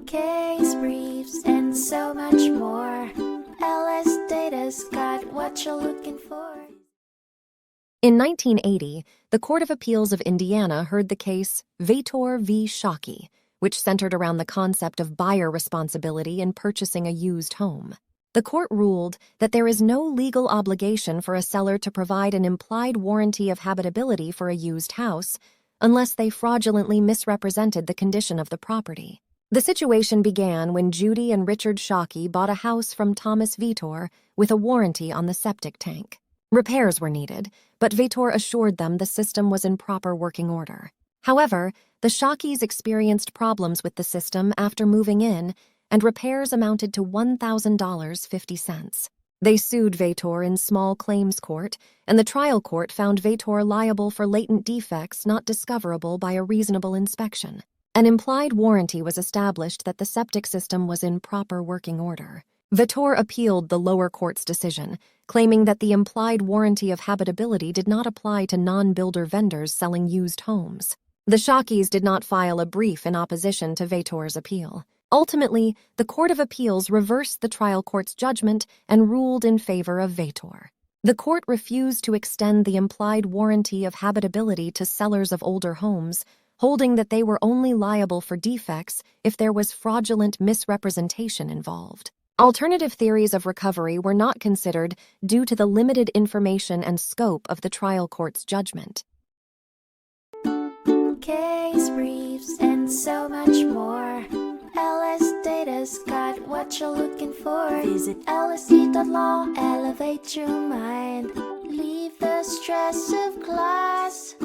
case briefs, and so much more. LSData's got what you're looking for. In 1980, the Court of Appeals of Indiana heard the case Vetor v. Shockey, which centered around the concept of buyer responsibility in purchasing a used home. The court ruled that there is no legal obligation for a seller to provide an implied warranty of habitability for a used house unless they fraudulently misrepresented the condition of the property. The situation began when Judy and Richard Shockey bought a house from Thomas Vetor with a warranty on the septic tank. Repairs were needed, but Vetor assured them the system was in proper working order. However, the Shockeys experienced problems with the system after moving in, and repairs amounted to $1,000.50. They sued Vetor in small claims court, and the trial court found Vetor liable for latent defects not discoverable by a reasonable inspection. An implied warranty was established that the septic system was in proper working order. Vetor appealed the lower court's decision, claiming that the implied warranty of habitability did not apply to non-builder vendors selling used homes. The Shockeys did not file a brief in opposition to Vetor's appeal. Ultimately, the Court of Appeals reversed the trial court's judgment and ruled in favor of Vetor. The court refused to extend the implied warranty of habitability to sellers of older homes, holding that they were only liable for defects if there was fraudulent misrepresentation involved. Alternative theories of recovery were not considered due to the limited information and scope of the trial court's judgment. Case briefs, and so much more. LSData's got what you're looking for. Visit lsd.law, elevate your mind. Leave the stress of class.